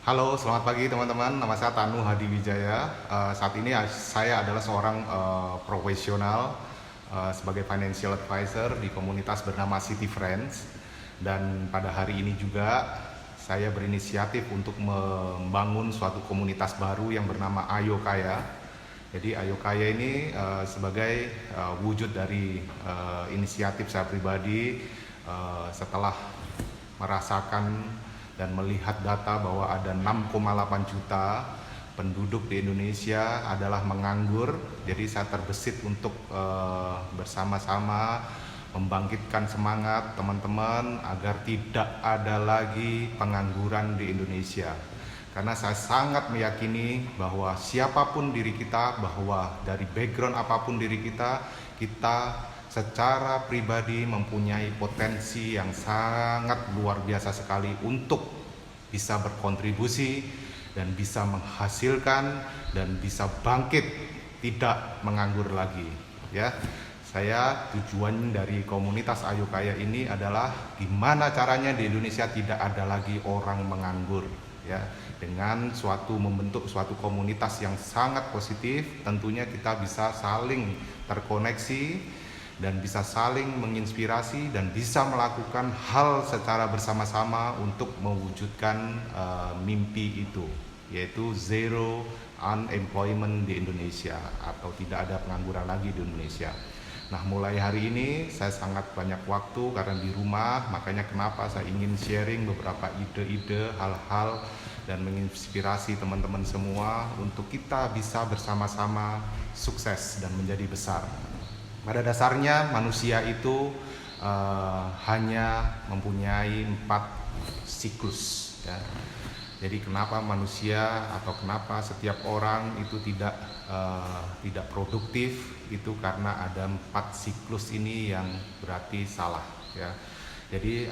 Halo, selamat pagi teman-teman. Nama saya Tanu Hadi Wijaya. Saat ini saya adalah seorang profesional sebagai financial advisor di komunitas bernama City Friends. Dan pada hari ini juga saya berinisiatif untuk membangun suatu komunitas baru yang bernama Ayo Kaya. Jadi Ayo Kaya ini sebagai wujud dari inisiatif saya pribadi setelah merasakan dan melihat data bahwa ada 6,8 juta penduduk di Indonesia adalah menganggur. Jadi saya terbesit untuk bersama-sama membangkitkan semangat teman-teman agar tidak ada lagi pengangguran di Indonesia. Karena saya sangat meyakini bahwa siapapun diri kita, bahwa dari background apapun diri kita, kita secara pribadi mempunyai potensi yang sangat luar biasa sekali untuk bisa berkontribusi dan bisa menghasilkan dan bisa bangkit, tidak menganggur lagi. Ya, saya tujuan dari komunitas Ayo Kaya ini adalah gimana caranya di Indonesia tidak ada lagi orang menganggur. Ya, dengan membentuk suatu komunitas yang sangat positif, tentunya kita bisa saling terkoneksi dan bisa saling menginspirasi dan bisa melakukan hal secara bersama-sama untuk mewujudkan mimpi itu, yaitu zero unemployment di Indonesia atau tidak ada pengangguran lagi di Indonesia. Nah, mulai hari ini saya sangat banyak waktu karena di rumah, makanya kenapa saya ingin sharing beberapa ide-ide, hal-hal dan menginspirasi teman-teman semua untuk kita bisa bersama-sama sukses dan menjadi besar. Pada dasarnya manusia itu hanya mempunyai 4 siklus. Ya. Jadi kenapa manusia atau kenapa setiap orang itu tidak produktif, itu karena ada 4 siklus ini yang berarti salah. Ya. Jadi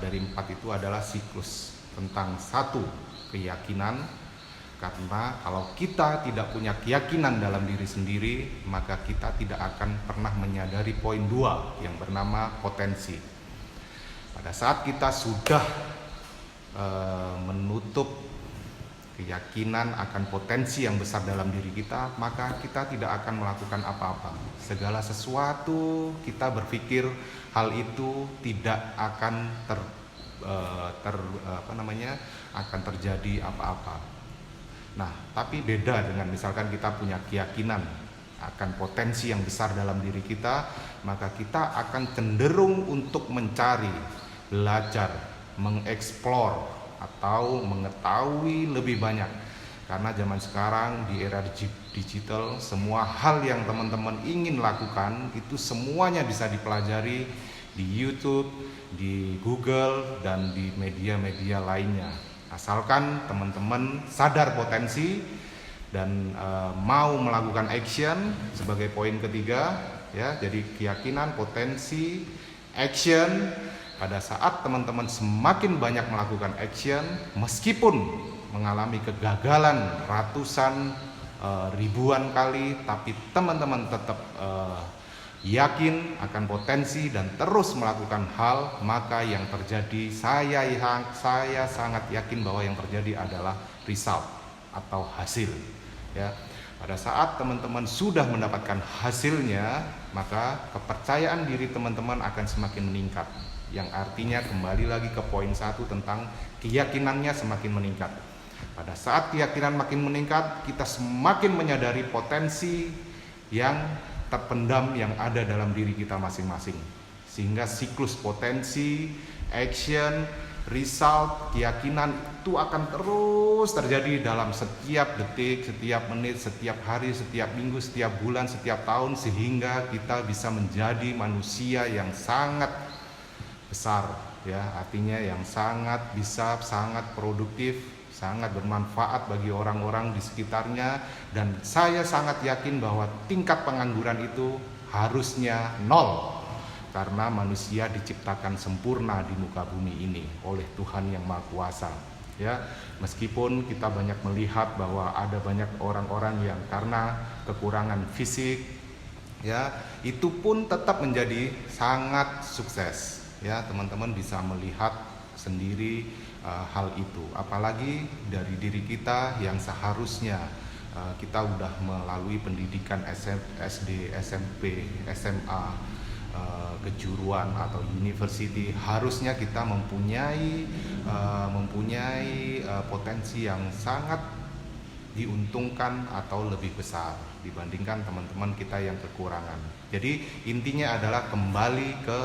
dari 4 itu adalah siklus tentang 1 keyakinan. Karena kalau kita tidak punya keyakinan dalam diri sendiri, maka kita tidak akan pernah menyadari poin 2 yang bernama potensi. Pada saat kita sudah menutup keyakinan akan potensi yang besar dalam diri kita, maka kita tidak akan melakukan apa-apa. Segala sesuatu kita berpikir hal itu tidak akan akan terjadi apa-apa. Nah, tapi beda dengan misalkan kita punya keyakinan akan potensi yang besar dalam diri kita, maka kita akan cenderung untuk mencari, belajar, mengeksplor atau mengetahui lebih banyak. Karena zaman sekarang di era digital, semua hal yang teman-teman ingin lakukan itu semuanya bisa dipelajari di YouTube, di Google, dan di media-media lainnya. Asalkan teman-teman sadar potensi dan mau melakukan action sebagai poin ketiga, ya. Jadi keyakinan, potensi, action. Pada saat teman-teman semakin banyak melakukan action, meskipun mengalami kegagalan ratusan ribuan kali, tapi teman-teman tetap yakin akan potensi dan terus melakukan hal, maka yang terjadi saya sangat yakin bahwa yang terjadi adalah result atau hasil. Ya, pada saat teman-teman sudah mendapatkan hasilnya, maka kepercayaan diri teman-teman akan semakin meningkat. Yang artinya kembali lagi ke poin 1 tentang keyakinannya semakin meningkat. Pada saat keyakinan makin meningkat, kita semakin menyadari potensi yang terpendam yang ada dalam diri kita masing-masing, sehingga siklus potensi, action, result, keyakinan itu akan terus terjadi dalam setiap detik, setiap menit, setiap hari, setiap minggu, setiap bulan, setiap tahun, sehingga kita bisa menjadi manusia yang sangat besar, ya, artinya yang sangat bisa, sangat produktif, sangat bermanfaat bagi orang-orang di sekitarnya. Dan saya sangat yakin bahwa tingkat pengangguran itu harusnya 0, karena manusia diciptakan sempurna di muka bumi ini oleh Tuhan yang Maha Kuasa. Ya, meskipun kita banyak melihat bahwa ada banyak orang-orang yang karena kekurangan fisik, ya, itu pun tetap menjadi sangat sukses. Ya, teman-teman bisa melihat sendiri hal itu, apalagi dari diri kita yang seharusnya kita udah melalui pendidikan SD, SMP, SMA, kejuruan atau university. Harusnya kita mempunyai potensi yang sangat diuntungkan atau lebih besar dibandingkan teman-teman kita yang kekurangan. Jadi intinya adalah kembali ke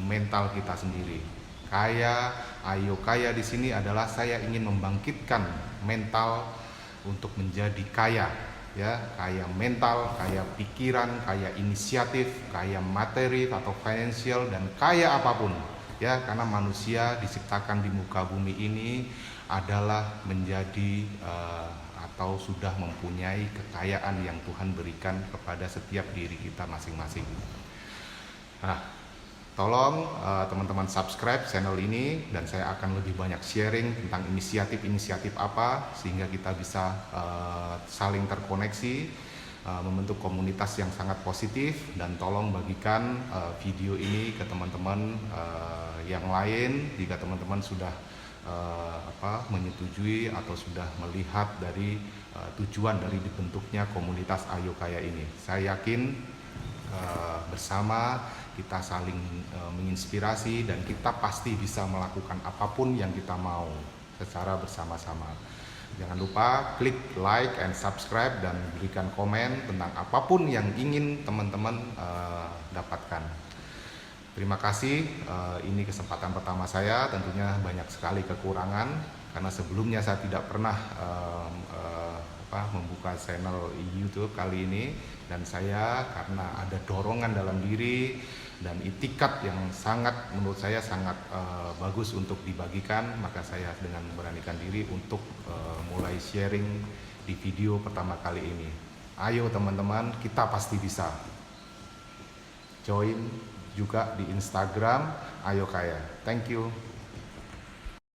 mental kita sendiri. Ayo kaya di sini adalah saya ingin membangkitkan mental untuk menjadi kaya, ya, kaya mental, kaya pikiran, kaya inisiatif, kaya materi atau financial, dan kaya apapun, ya, karena manusia diciptakan di muka bumi ini adalah menjadi atau sudah mempunyai kekayaan yang Tuhan berikan kepada setiap diri kita masing-masing. Nah, tolong teman-teman subscribe channel ini, dan saya akan lebih banyak sharing tentang inisiatif-inisiatif apa sehingga kita bisa saling terkoneksi, membentuk komunitas yang sangat positif. Dan tolong bagikan video ini ke teman-teman yang lain jika teman-teman sudah menyetujui atau sudah melihat dari tujuan dari dibentuknya komunitas Ayo Kaya ini. Saya yakin bersama kita saling menginspirasi, dan kita pasti bisa melakukan apapun yang kita mau secara bersama-sama. Jangan lupa klik like and subscribe dan berikan komen tentang apapun yang ingin teman-teman dapatkan. Terima kasih, ini kesempatan pertama saya, tentunya banyak sekali kekurangan karena sebelumnya saya tidak pernah membuka channel YouTube kali ini, dan saya karena ada dorongan dalam diri dan itikat yang sangat menurut saya sangat bagus untuk dibagikan, maka saya dengan memberanikan diri untuk mulai sharing di video pertama kali ini. Ayo teman-teman, kita pasti bisa. Join juga di Instagram Ayo Kaya. Thank you.